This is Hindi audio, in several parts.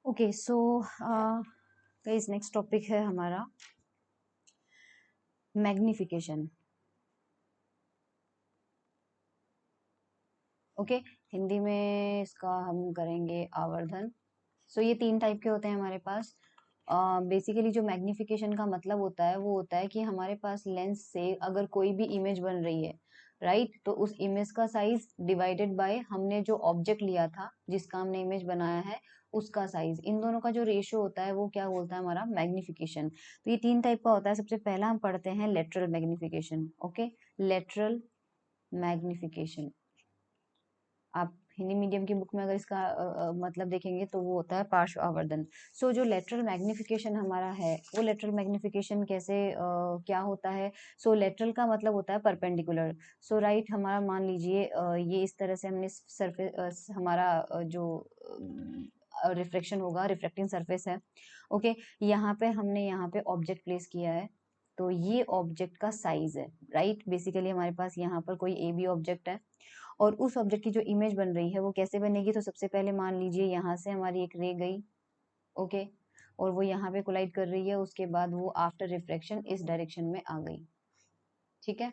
Okay so guys next topic है हमारा मैग्निफिकेशन। ओके हिंदी में इसका हम करेंगे आवर्धन। सो ये 3 टाइप के होते हैं हमारे पास। बेसिकली जो मैग्निफिकेशन का मतलब होता है वो होता है कि हमारे पास लेंस से अगर कोई भी इमेज बन रही है राइट, तो उस इमेज का साइज डिवाइडेड बाय हमने जो ऑब्जेक्ट लिया था जिसका हमने इमेज बनाया है उसका साइज, इन दोनों का जो रेशियो होता है वो क्या बोलता है हमारा मैग्निफिकेशन। तो ये 3 टाइप का होता है। सबसे पहला हम पढ़ते हैं lateral magnification. Okay, lateral magnification आप हिंदी मीडियम की बुक में अगर इसका मतलब देखेंगे तो वो होता है पार्श्व आवर्धन। सो जो लेटरल मैग्निफिकेशन हमारा है वो लेटरल मैग्निफिकेशन कैसे क्या होता है। सो लेटरल का मतलब होता है परपेंडिकुलर। सो राइट, हमारा मान लीजिए ये इस तरह से हमने सरफेस हमारा जो रिफ्लेक्शन होगा, रिफ्लेक्टिंग सरफेस है। ओके, यहाँ पे हमने यहाँ पे ऑब्जेक्ट प्लेस किया है, तो ये ऑब्जेक्ट का साइज है राइट। बेसिकली हमारे पास यहाँ पर कोई ए बी ऑब्जेक्ट है और उस ऑब्जेक्ट की जो इमेज बन रही है वो कैसे बनेगी। तो सबसे पहले मान लीजिए यहाँ से हमारी एक रे गई, ओके, और वो यहाँ पे कोलाइड कर रही है, उसके बाद वो आफ्टर रिफ्लेक्शन इस डायरेक्शन में आ गई। ठीक है,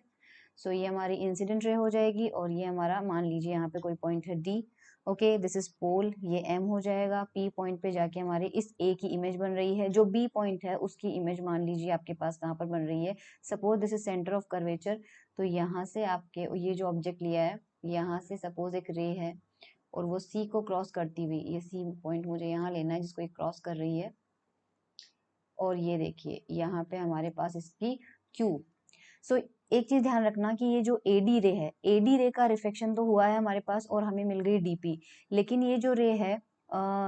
सो ये हमारी इंसिडेंट रे हो जाएगी और ये हमारा मान लीजिए यहाँ पे कोई पॉइंट है D. Okay, this is pole, ये एम हो जाएगा। पी पॉइंट पे जाके हमारे इस ए की इमेज बन रही है, जो बी पॉइंट है उसकी इमेज मान लीजिए आपके पास कहाँ पर बन रही है। Suppose this is centre of curvature, तो यहाँ से आपके ये जो ऑब्जेक्ट लिया है यहाँ से सपोज एक रे है और वो सी को क्रॉस करती हुई, ये सी पॉइंट मुझे यहाँ लेना है जिसको एक क्रॉस कर रही है, और ये देखिए यहाँ पे हमारे पास इसकी क्यू। सो एक चीज ध्यान रखना कि ये जो एडी रे है, एडी रे का रिफ्लेक्शन तो हुआ है हमारे पास और हमें मिल गई डीपी, लेकिन ये जो रे है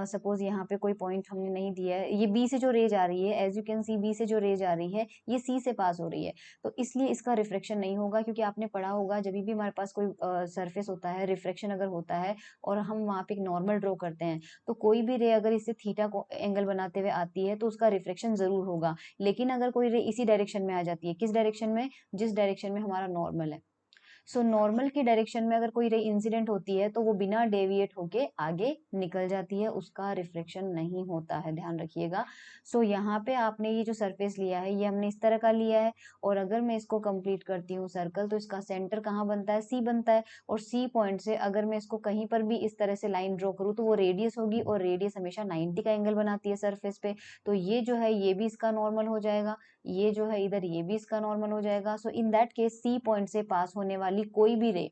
सपोज यहाँ पे कोई पॉइंट हमने नहीं दिया है, ये बी से जो रे जा रही है, as you can see B से जो रे जा रही है ये सी से पास हो रही है, तो इसलिए इसका रिफ्लेक्शन नहीं होगा। क्योंकि आपने पढ़ा होगा जब भी हमारे पास कोई सरफेस होता है, रिफ्लेक्शन अगर होता है और हम वहां पे एक नॉर्मल ड्रॉ करते हैं, तो कोई भी रे अगर इससे थीटा को एंगल बनाते हुए आती है तो उसका रिफ्लेक्शन जरूर होगा। लेकिन अगर कोई रे इसी डायरेक्शन में आ जाती है, किस डायरेक्शन में, जिस डायरेक्शन में हमारा नॉर्मल है, सो नॉर्मल की डायरेक्शन में अगर कोई रे इंसिडेंट होती है तो वो बिना डेविएट होके आगे निकल जाती है, उसका रिफ्लेक्शन नहीं होता है, ध्यान रखिएगा। सो यहाँ पे आपने ये जो सरफेस लिया है ये हमने इस तरह का लिया है, और अगर मैं इसको कंप्लीट करती हूँ सर्कल तो इसका सेंटर कहाँ बनता है, सी बनता है, और सी पॉइंट से अगर मैं इसको कहीं पर भी इस तरह से लाइन ड्रॉ करूँ तो वो रेडियस होगी, और रेडियस हमेशा 90 का एंगल बनाती है सरफेस पे। तो ये जो है ये भी इसका नॉर्मल हो जाएगा, ये जो है इधर ये भी इसका नॉर्मल हो जाएगा। So in that case C point से पास होने वाली कोई भी रे,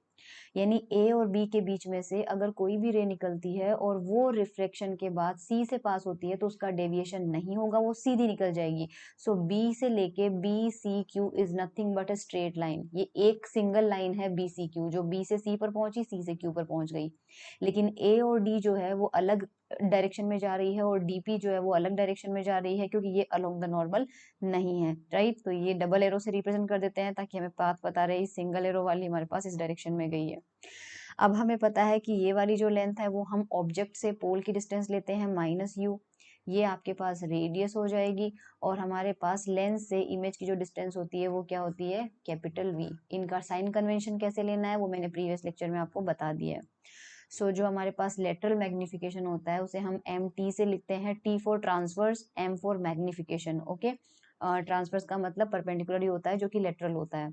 यानी ए और बी के बीच में से अगर कोई भी रे निकलती है और वो रिफ्लेक्शन के बाद सी से पास होती है तो उसका डेविएशन नहीं होगा, वो सीधी निकल जाएगी। सो बी से लेके B C Q is nothing but a straight line, ये एक सिंगल लाइन है बी सी क्यू, जो बी से सी पर पहुंची सी से क्यू पर पहुंच गई। लेकिन ए और डी जो है वो अलग डायरेक्शन में जा रही है और डीपी जो है वो अलग डायरेक्शन में जा रही है, क्योंकि ये अलोंग द नॉर्मल नहीं है राइट। तो ये डबल एरो से रिप्रेजेंट कर देते हैं ताकि हमें पाथ बता रहे इस सिंगल एरो वाली हमारे पास इस डायरेक्शन में गई है। अब हमें पता है कि ये वाली जो लेंथ है वो हम ऑब्जेक्ट से पोल की डिस्टेंस लेते हैं माइनस यू, ये आपके पास रेडियस हो जाएगी, और हमारे पास लेंस से इमेज की जो डिस्टेंस होती है वो क्या होती है, कैपिटल वी। इनका साइन कन्वेंशन कैसे लेना है वो मैंने प्रीवियस लेक्चर में आपको बता दिया है। सो जो हमारे पास लेटरल मैग्निफिकेशन होता है उसे हम एम टी से लिखते हैं, T for transverse, M for magnification. Okay, transverse का मतलब परपेंडिकुलर ही होता है जो कि लेटरल होता है।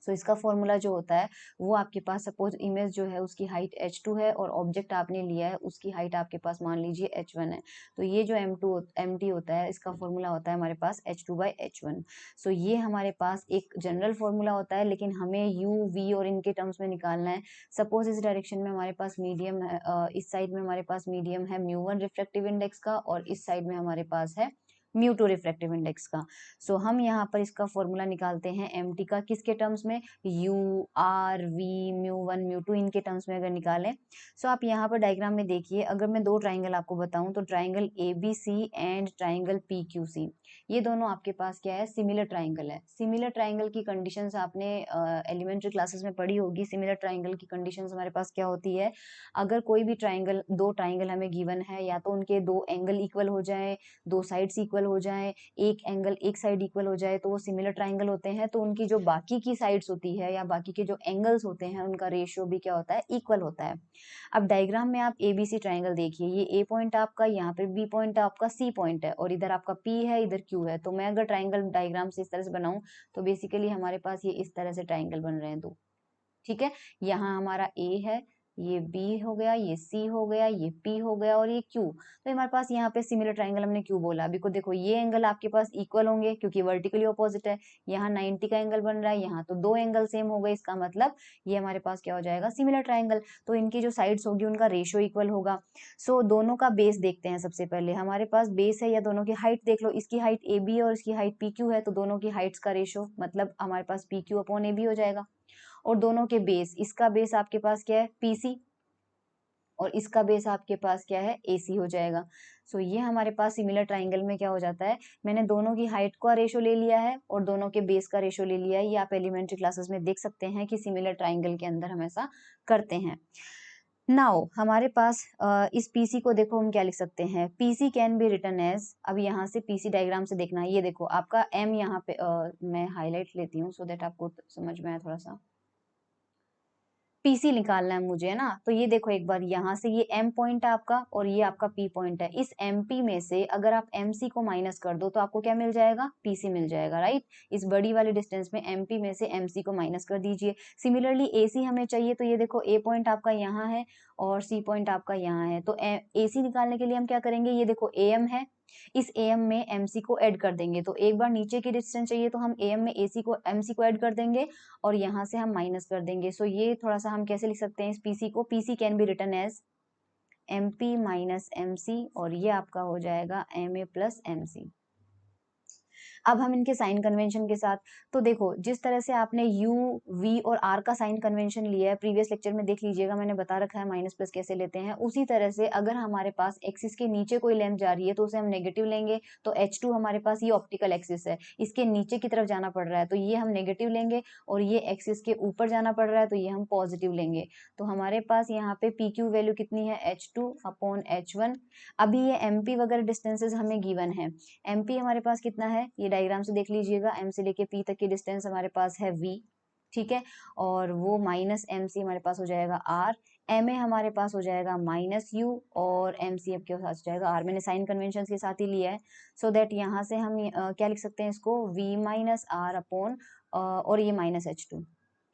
सो इसका फॉर्मूला जो होता है वो आपके पास, सपोज इमेज जो है उसकी हाइट h2 है और ऑब्जेक्ट आपने लिया है उसकी हाइट आपके पास मान लीजिए h1 है, तो ये जो mt होता है इसका फॉर्मूला होता है हमारे पास h2/h1। सो ये हमारे पास एक जनरल फॉर्मूला होता है, लेकिन हमें u v और इनके टर्म्स में निकालना है। सपोज इस डायरेक्शन में हमारे पास मीडियम है, इस साइड में हमारे पास मीडियम है μ1 रिफ्लेक्टिव इंडेक्स का, और इस साइड में हमारे पास है μ2 रिफ्लेक्टिव इंडेक्स का। सो हम यहाँ पर इसका फॉर्मूला निकालते हैं एम टी का, किसके टर्म्स में, यू आर वी μ1 μ2 इनके टर्म्स में अगर निकालें। सो आप यहाँ पर डायग्राम में देखिए, अगर मैं दो ट्राइंगल आपको बताऊं तो triangle A B C and triangle P Q C, ये दोनों आपके पास क्या है, सिमिलर ट्राइंगल है। सिमिलर ट्राइंगल की कंडीशंस आपने एलिमेंट्री क्लासेस में पढ़ी होगी। सिमिलर ट्राइंगल की कंडीशंस हमारे पास क्या होती है, अगर कोई भी ट्राइंगल, दो ट्राइंगल हमें गिवन है, या तो उनके दो एंगल इक्वल हो जाए, दो साइड्स इक्वल इक्वल हो जाए, एक एंगल एक साइड इक्वल हो जाए तो वो सिमिलर ट्राइंगल होते हैं। तो उनकी जो बाकी की साइड्स होती है या बाकी के जो एंगल्स होते हैं उनका रेशियो भी क्या होता है, इक्वल होता है। अब डायग्राम में आप एबीसी ट्राइंगल देखिए, ये ए पॉइंट आपका, यहाँ पे बी पॉइंट आपका, सी पॉइंट है और इधर आपका पी है, इधर क्यू है। तो मैं अगर ट्राइंगल डायग्राम से इस तरह से बनाऊं तो बेसिकली हमारे पास ये इस तरह से ट्राइंगल बन रहे हैं दो, ठीक है। यहाँ हमारा ए है, ये बी हो गया, ये सी हो गया, ये पी हो गया और ये क्यू। तो हमारे पास यहाँ पे सिमिलर ट्राइंगल हमने क्यों बोला, अभी को देखो ये एंगल आपके पास इक्वल होंगे क्योंकि वर्टिकली ऑपोजिट है। यहाँ 90 का एंगल बन रहा है, यहाँ तो दो एंगल सेम हो गए, इसका मतलब ये हमारे पास क्या हो जाएगा, सिमिलर ट्राइंगल। तो इनकी जो साइड्स होगी उनका रेशियो इक्वल होगा। सो दोनों का बेस देखते हैं। सबसे पहले हमारे पास बेस है या दोनों की हाइट देख लो, इसकी हाइट ए बी है और इसकी हाइट पी क्यू है, तो दोनों की हाइट्स का रेशियो मतलब हमारे पास P Q upon A B हो जाएगा। और दोनों के बेस, इसका बेस आपके पास क्या है, पीसी, और इसका बेस आपके पास क्या है, एसी हो जाएगा। सो ये हमारे पास सिमिलर ट्राइंगल में क्या हो जाता है, मैंने दोनों की हाइट का रेशो ले लिया है और दोनों के बेस का रेशो ले लिया है। ये आप एलिमेंट्री क्लासेस में देख सकते हैं कि सिमिलर ट्राइंगल के अंदर हम ऐसा करते हैं। नाउ हमारे पास इस पीसी को देखो, हम क्या लिख सकते हैं, PC can be written as, अब यहाँ से पीसी डायग्राम से देखना है, ये देखो आपका एम यहाँ पे मैं हाईलाइट लेती हूँ सो दैट आपको समझ में आए थोड़ा सा। पीसी निकालना है मुझे, है ना। तो ये देखो एक बार, यहाँ से ये एम पॉइंट है आपका और ये आपका पी पॉइंट है। इस एमपी में से अगर आप एमसी को माइनस कर दो तो आपको क्या मिल जाएगा, पीसी मिल जाएगा, राइट। इस बड़ी वाली डिस्टेंस में एमपी में से एमसी को माइनस कर दीजिए। सिमिलरली एसी हमें चाहिए, तो ये देखो ए पॉइंट आपका यहाँ है और सी पॉइंट आपका यहाँ है। तो एसी निकालने के लिए हम क्या करेंगे, ये देखो एम है, इस एम में एमसी को ऐड कर देंगे। तो एक बार नीचे की डिस्टेंस चाहिए तो हम एम में एसी को एमसी को ऐड कर देंगे और यहाँ से हम माइनस कर देंगे। सो ये थोड़ा सा हम कैसे लिख सकते हैं इस पीसी को, PC can be written as MP minus MC और ये आपका हो जाएगा एमए प्लस एमसी। अब हम इनके साइन कन्वेंशन के साथ, तो देखो जिस तरह से आपने यू वी और आर का साइन कन्वेंशन लिया है प्रीवियस लेक्चर में देख लीजिएगा, मैंने बता रखा है माइनस प्लस कैसे लेते हैं। उसी तरह से अगर हमारे पास एक्सिस के नीचे कोई लेंथ जा रही है तो उसे हम नेगेटिव लेंगे। तो H2 हमारे पास ये ऑप्टिकल एक्सिस है, इसके नीचे की तरफ जाना पड़ रहा है तो ये हम नेगेटिव लेंगे, और ये एक्सिस के ऊपर जाना पड़ रहा है तो ये हम पॉजिटिव लेंगे। तो हमारे पास यहाँ पे पी क्यू वैल्यू कितनी है, H2 अपॉन H1। अभी ये MP वगैरह डिस्टेंसेज हमें गिवन है। MP हमारे पास कितना है, ये डायग्राम से देख लीजिएगा, M से लेके P तक की डिस्टेंस हमारे पास है V, ठीक है। और वो माइनस MC हमारे पास हो जाएगा R, MA हमारे पास हो जाएगा माइनस U और MC अब के साथ हो जाएगा R। मैंने साइन कन्वेंशन के साथ ही लिया है सो दैट यहाँ से हम क्या लिख सकते हैं इसको, V माइनस R अपॉन और ये माइनस H2,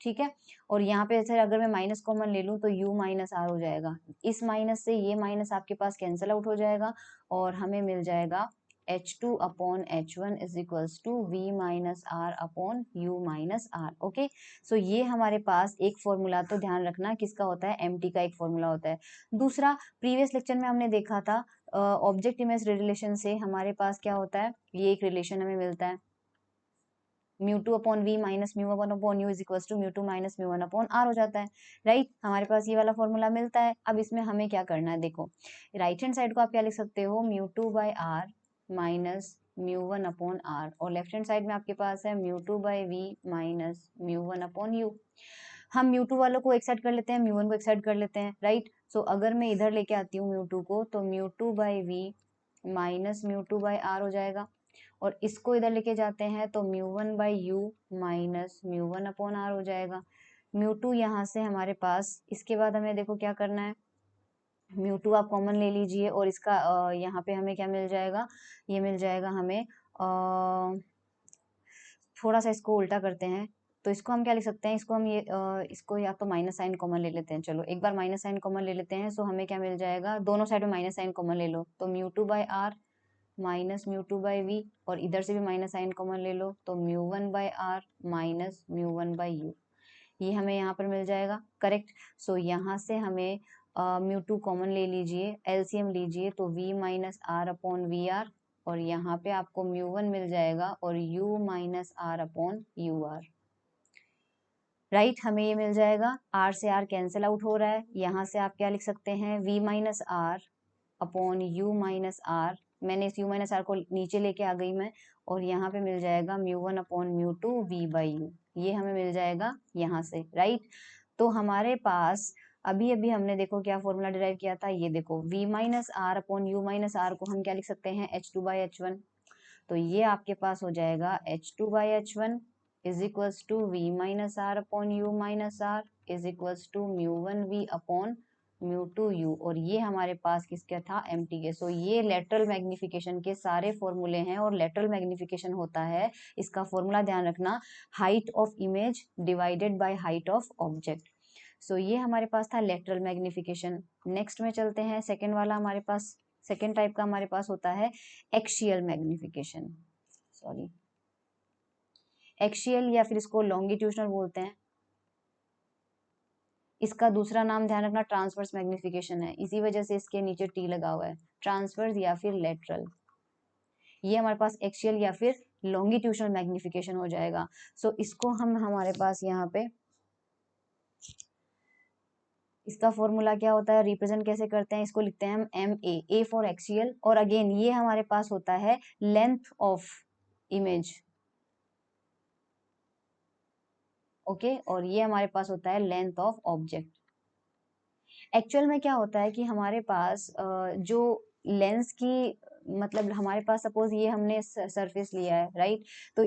ठीक है। और यहाँ पे ऐसे अगर मैं माइनस कॉमन ले लूं तो U माइनस R हो जाएगा, इस माइनस से ये माइनस आपके पास कैंसिल आउट हो जाएगा और हमें मिल जाएगा H2 upon H1 is equals to V minus R upon U minus R। Okay, so ये हमारे पास एक फॉर्मूला, तो ध्यान रखना किसका होता है, MT का एक फॉर्मूला होता है। दूसरा, प्रीवियस लेक्चर में हमने देखा था ऑब्जेक्ट इमेज रिलेशन से हमारे पास क्या होता है, ये एक रिलेशन हमें मिलता है, mu two upon v minus mu one upon u is equals to mu two minus mu one upon R हो जाता है, राइट। हमारे पास ये वाला फॉर्मूला मिलता है। अब इसमें हमें क्या करना है, देखो राइट हैंड साइड को आप क्या लिख सकते हो, mu two by R minus mu one upon R, और लेफ्ट हैंड साइड में आपके पास है mu two by v minus mu one upon u. हम म्यू टू वालों को एक साइड कर लेते हैं, म्यू वन को एक साइड कर लेते हैं, राइट। सो अगर मैं इधर लेके आती हूँ म्यू टू को तो mu two by v minus mu two by R हो जाएगा, और इसको इधर लेके जाते हैं तो mu one by u minus mu one upon R हो जाएगा। म्यू टू यहाँ से हमारे पास, इसके बाद हमें देखो क्या करना है, म्यू टू आप कॉमन ले लीजिए और इसका यहाँ पे हमें क्या मिल जाएगा, ये मिल जाएगा हमें थोड़ा सा इसको उल्टा करते हैं तो इसको हम क्या लिख सकते हैं, इसको हम ये इसको या तो माइनस साइन कॉमन ले लेते हैं, चलो एक बार माइनस साइन कॉमन ले लेते हैं। सो हमें क्या मिल जाएगा, दोनों साइड में माइनस साइन कॉमन ले लो तो mu two by R minus mu two by v, और इधर से भी माइनस साइन कॉमन ले लो तो mu one by R minus mu one by u, ये हमें यहाँ पर मिल जाएगा, करेक्ट। सो यहाँ से हमें म्यू टू कॉमन ले लीजिए, एलसीएम लीजिए तो v minus R upon v R, और यहाँ पे आपको म्यू वन मिल जाएगा और u minus R upon u R, right. हमें ये मिल जाएगा, r से r कैंसिल आउट हो रहा है, यहाँ से आप क्या लिख सकते हैं, v minus R upon u minus R, मैंने इस u माइनस आर को नीचे लेके आ गई मैं, और यहाँ पे मिल जाएगा mu one upon mu two v by u, ये हमें मिल जाएगा यहाँ से, राइट। तो हमारे पास अभी अभी हमने देखो क्या फॉर्मूला डिराइव किया था, ये देखो v minus R upon u minus R को हम क्या लिख सकते हैं, H2 बाई H1, तो ये आपके पास हो जाएगा H2/H1 is equals to V minus R upon u minus R is equals to μ1V upon μ2U, और ये हमारे पास किसका था, एम्प्टी के। सो ये लेटरल मैग्निफिकेशन के सारे फॉर्मूले हैं, और लेटरल मैग्निफिकेशन होता है, इसका फॉर्मूला ध्यान रखना, height of image divided by height of object. So ये हमारे पास था लेटरल मैग्निफिकेशन। नेक्स्ट में चलते हैं, सेकेंड वाला हमारे पास, सेकेंड टाइप का हमारे पास होता है एक्सियल मैग्निफिकेशन, सॉरी एक्सियल या फिर इसको लॉन्गिट्यूडनल बोलते हैं। इसका दूसरा नाम ध्यान रखना ट्रांसवर्स मैग्निफिकेशन है, इसी वजह से इसके नीचे टी लगा हुआ है, ट्रांसवर्स या फिर लेटरल। ये हमारे पास एक्सियल या फिर लॉन्गिट्यूडनल मैग्निफिकेशन हो जाएगा। सो इसको हम हमारे पास यहाँ पे इसका फॉर्मूला क्या होता है, रिप्रेजेंट कैसे करते हैं, इसको लिखते हैं हम एम ए फॉर एक्सियल, और अगेन ये हमारे पास होता है लेंथ ऑफ इमेज, ओके, और ये हमारे पास होता है लेंथ ऑफ ऑब्जेक्ट। एक्चुअल में क्या होता है कि हमारे पास जो लेंस की, मतलब हमारे पास सपोज ये हमने सरफेस लिया है, राइट, तो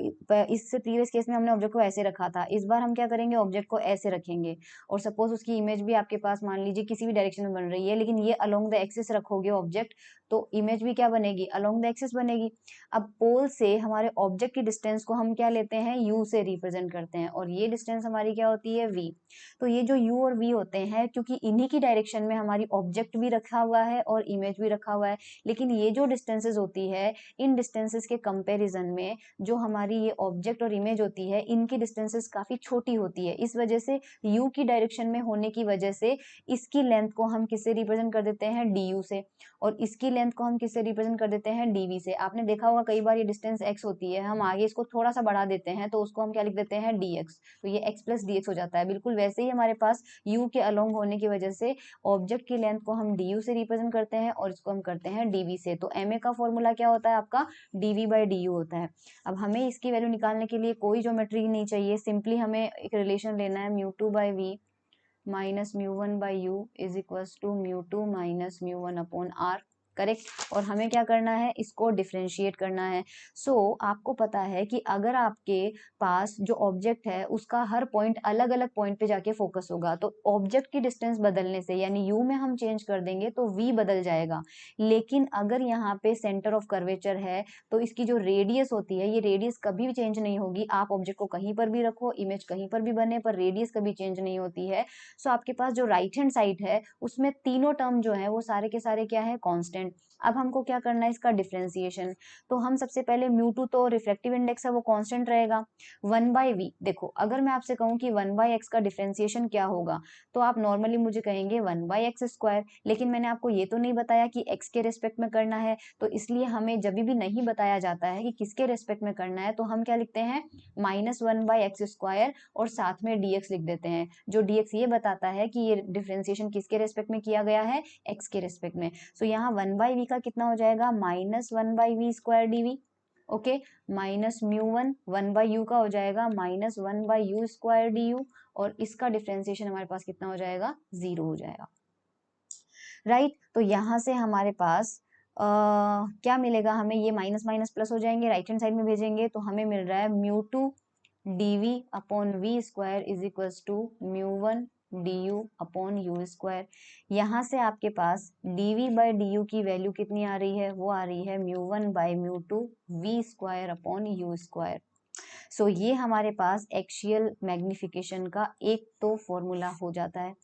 इससे प्रीवियस केस में हमने ऑब्जेक्ट को ऐसे रखा था, इस बार हम क्या करेंगे, ऑब्जेक्ट को ऐसे रखेंगे, और सपोज उसकी इमेज भी आपके पास मान लीजिए किसी भी डायरेक्शन में बन रही है, लेकिन ये अलोंग द एक्सिस रखोगे ऑब्जेक्ट, तो इमेज भी क्या बनेगी, अलोंग द एक्सिस बनेगी। अब पोल से हमारे ऑब्जेक्ट की डिस्टेंस को हम क्या लेते हैं, यू से रिप्रेजेंट करते हैं, और ये डिस्टेंस हमारी क्या होती है, वी। तो ये जो u और v होते हैं, क्योंकि इन्हीं की डायरेक्शन में हमारी ऑब्जेक्ट भी रखा हुआ है और इमेज भी रखा हुआ है, लेकिन ये जो डिस्टेंसेस होती है, इन डिस्टेंसेस के कंपैरिजन में जो हमारी ये ऑब्जेक्ट और इमेज होती है, इनकी डिस्टेंसेस काफी छोटी होती है। इस वजह से u की डायरेक्शन में होने की वजह से इसकी लेंथ को हम किससे रिप्रेजेंट कर देते हैं, du से, और इसकी लेंथ को हम किससे रिप्रेजेंट कर देते हैं, dv से। आपने देखा होगा कई बार ये डिस्टेंस x होती है, हम आगे इसको थोड़ा सा बढ़ा देते हैं, तो उसको हम क्या लिख देते हैं, dx, तो ये x प्लस dx हो जाता है। बिल्कुल वैसे ही हमारे पास u के अलोंग होने की वजह से ऑब्जेक्ट की लेंथ को हम du से रिप्रेजेंट करते हैं, और इसको हम करते हैं dv से। तो ma का फॉर्मूला क्या होता है आपका, dv/du होता है। अब हमें इसकी वैल्यू निकालने के लिए कोई ज्योमेट्री नहीं चाहिए, सिंपली हमें एक रिलेशन लेना है, μ2/v minus μ1/u is equal to μ2 minus μ1 upon r, correct. और हमें क्या करना है, इसको डिफरेंशिएट करना है। सो आपको पता है कि अगर आपके पास जो ऑब्जेक्ट है उसका हर पॉइंट अलग अलग पॉइंट पे जाके फोकस होगा, तो ऑब्जेक्ट की डिस्टेंस बदलने से, यानी u में हम चेंज कर देंगे तो v बदल जाएगा। लेकिन अगर यहाँ पे सेंटर ऑफ कर्वेचर है, तो इसकी जो रेडियस होती है, ये रेडियस कभी भी चेंज नहीं होगी। आप ऑब्जेक्ट को कहीं पर भी रखो, इमेज कहीं पर भी बने, पर रेडियस कभी चेंज नहीं होती है। सो आपके पास जो राइट हैंड साइड है उसमें तीनों टर्म जो है वो सारे के सारे क्या है, कांस्टेंट। अब हमको क्या करना है, इसका डिफरेंशिएशन। तो हम सबसे पहले μ2 तो रिफ्लेक्टिव इंडेक्स है वो कांस्टेंट रहेगा, 1/v। देखो अगर मैं आपसे कहूं कि 1/x का डिफरेंशिएशन क्या होगा, तो आप नॉर्मली मुझे कहेंगे 1/x², लेकिन मैंने आपको ये तो नहीं बताया कि x के रेस्पेक्ट में करना है, तो इसलिए हमें जब भी नहीं बताया जाता है कि किसके रेस्पेक्ट में करना है, तो हम क्या लिखते हैं, -1/x² और साथ में dx लिख देते हैं। जो dx ये बताता है कि ये डिफरेंशिएशन किसके रेस्पेक्ट में किया गया है, x के रेस्पेक्ट में। सो यहाँ 1/v का कितना हो जाएगा, -1/v² dv, okay, minus μ1 1/u का हो जाएगा -1/u² du, और इसका डिफरेंशिएशन हमारे पास कितना हो जाएगा, 0 हो जाएगा, राइट। तो यहाँ से हमारे पास क्या मिलेगा हमें, ये माइनस माइनस प्लस हो जाएंगे, राइट हैंड साइड में भेजेंगे तो हमें मिल रहा है μ2 dv upon v² is equal to μ1 du upon u²। यहाँ से आपके पास dv/du की वैल्यू कितनी आ रही है, वो आ रही है μ1/μ2 v² अपॉन u²। सो ये हमारे पास एक्सियल मैग्निफिकेशन का एक तो फॉर्मूला हो जाता है।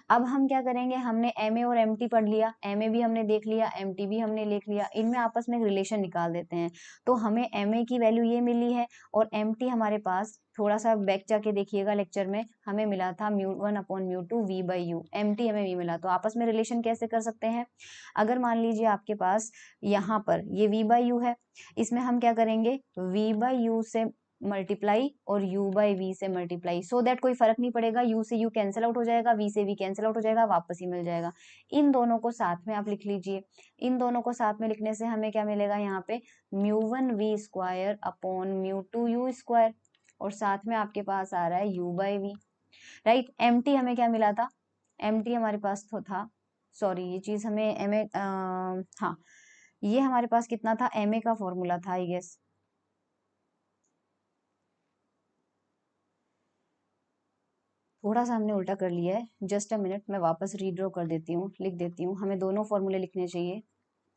अब हम क्या करेंगे, हमने ma और mt पढ़ लिया, ma भी हमने देख लिया, mt भी हमने लिख लिया, इनमें आपस में एक रिलेशन निकाल देते हैं। तो हमें ma की वैल्यू ये मिली है, और mt हमारे पास, थोड़ा सा बैक जाके देखिएगा लेक्चर में, हमें मिला था μ1 अपॉन μ2 v/u, mt हमें v मिला। तो आपस में रिलेशन कैसे कर सकते हैं, अगर मान लीजिए आपके पास यहाँ पर ये v/u है, इसमें हम क्या करेंगे, v/u से मल्टीप्लाई और u/v से मल्टीप्लाई, सो दैट कोई फर्क नहीं पड़ेगा, u से u कैंसिल आउट हो जाएगा, v से v कैंसिल आउट हो जाएगा, वापस ही मिल जाएगा। इन दोनों को साथ में आप लिख लीजिए, इन दोनों को साथ में लिखने से हमें क्या मिलेगा, यहाँ पे μ1v² अपॉन μ2u², और साथ में आपके पास आ रहा है u/v, राइट। mt हमें क्या मिला था, mt हमारे पास तो था, सॉरी ये चीज हमें हाँ ये हमारे पास कितना था, MA का फॉर्मूला था आई गेस। थोड़ा सा हमने उल्टा कर लिया है, जस्ट अ मिनट, मैं वापस रीड्रॉ कर देती हूँ, लिख देती हूँ। हमें दोनों फॉर्मूले लिखने चाहिए।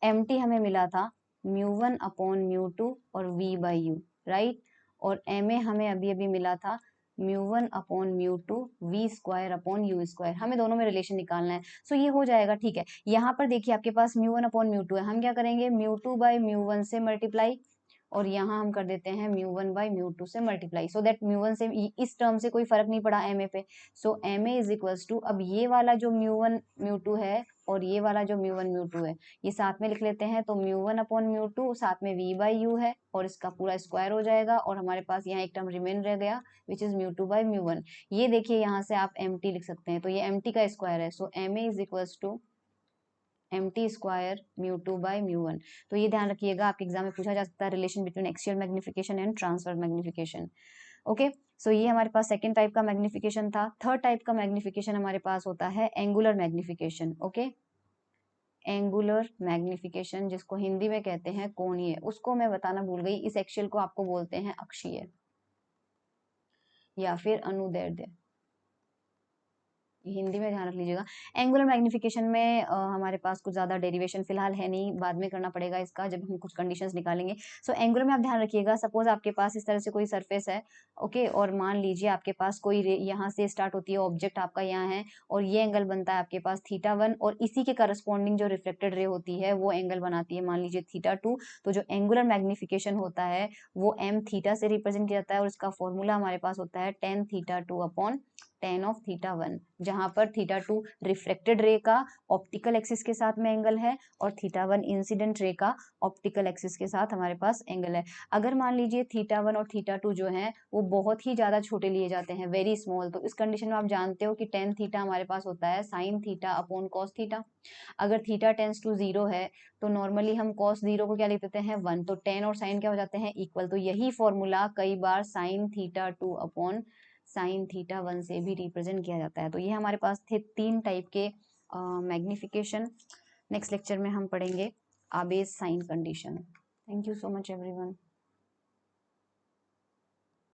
MT हमें मिला था μ1/μ2 और V/U, राइट। और MA हमें अभी अभी मिला था μ1/μ2 V²/U²। हमें दोनों में रिलेशन निकालना है। सो ये हो जाएगा, ठीक है। यहाँ पर देखिए आपके पास μ1/μ2 है, हम क्या करेंगे, μ2/μ1 से मल्टीप्लाई, और यहाँ हम कर देते हैं μ1/μ2 से मल्टीप्लाई, सो दैट μ1 से इस टर्म से कोई फर्क नहीं पड़ा MA पे। सो MA इज इक्वल्स टू, अब ये वाला जो μ1/μ2 है और ये वाला जो μ1/μ2 है, ये साथ में लिख लेते हैं। तो μ1/μ2 साथ में V/U है, और इसका पूरा स्क्वायर हो जाएगा, और हमारे पास यहाँ एक टर्म रिमेन रह गया विच इज μ2/μ1। ये देखिए यहाँ से आप MT लिख सकते हैं, तो ये MT का स्क्वायर है। So MA is equals to MT square μ2/μ1। तो ये ध्यान रखिएगा, आपके एग्जाम में पूछा जा सकता है relation between axial magnification and transfer magnification. Okay, so ये हमारे पास सेकंड टाइप का मैग्निफिकेशन था। थर्ड टाइप का मैग्निफिकेशन हमारे पास होता है angular magnification. Okay, angular magnification जिसको हिंदी में कहते हैं कोणीय, उसको मैं बताना भूल गई, इस एक्सियल को आपको बोलते हैं अक्षीय या फिर अनुदैर्ध्य, हिंदी में ध्यान रख लीजिएगा। एंगुलर मैग्निफिकेशन में हमारे पास कुछ ज्यादा डेरिवेशन फिलहाल है नहीं, बाद में करना पड़ेगा इसका जब हम कुछ कंडीशंस निकालेंगे। सो एंगुलर में आप ध्यान रखिएगा, सपोज आपके पास इस तरह से कोई सरफेस है, ओके, और मान लीजिए आपके पास कोई यहाँ से स्टार्ट होती है, ऑब्जेक्ट आपका यहाँ है, और ये एंगल बनता है आपके पास θ1, और इसी के करस्पॉन्डिंग जो रिफ्लेक्टेड रे होती है वो एंगल बनाती है मान लीजिए θ2। तो जो एंगुलर मैग्निफिकेशन होता है वो m θ से रिप्रेजेंट किया जाता है, और इसका फॉर्मूला हमारे पास होता है tan θ2 tan of θ1, जहां पर θ2 रिफ्लेक्टेड रे का ऑप्टिकल एक्सिस के साथ में एंगल है, और θ1 इंसिडेंट रे का ऑप्टिकल एक्सिस के साथ हमारे पास एंगल है। अगर मान लीजिए θ1 और θ2 जो है वो बहुत ही ज्यादा छोटे लिए जाते हैं, वेरी स्मॉल, तो इस कंडीशन में आप जानते हो कि tan θ हमारे पास होता है sin θ cos θ। अगर θ टेंस टू 0 है तो नॉर्मली हम cos 0 को क्या लिख देते हैं 1, तो tan और sin क्या हो जाते हैं इक्वल। तो यही फॉर्मूला कई बार sin θ2 sin θ1 से भी रिप्रेजेंट किया जाता है। तो ये हमारे पास थे 3 टाइप के मैग्निफिकेशन। नेक्स्ट लेक्चर में हम पढ़ेंगे Abbe's sine condition. Thank you so much everyone.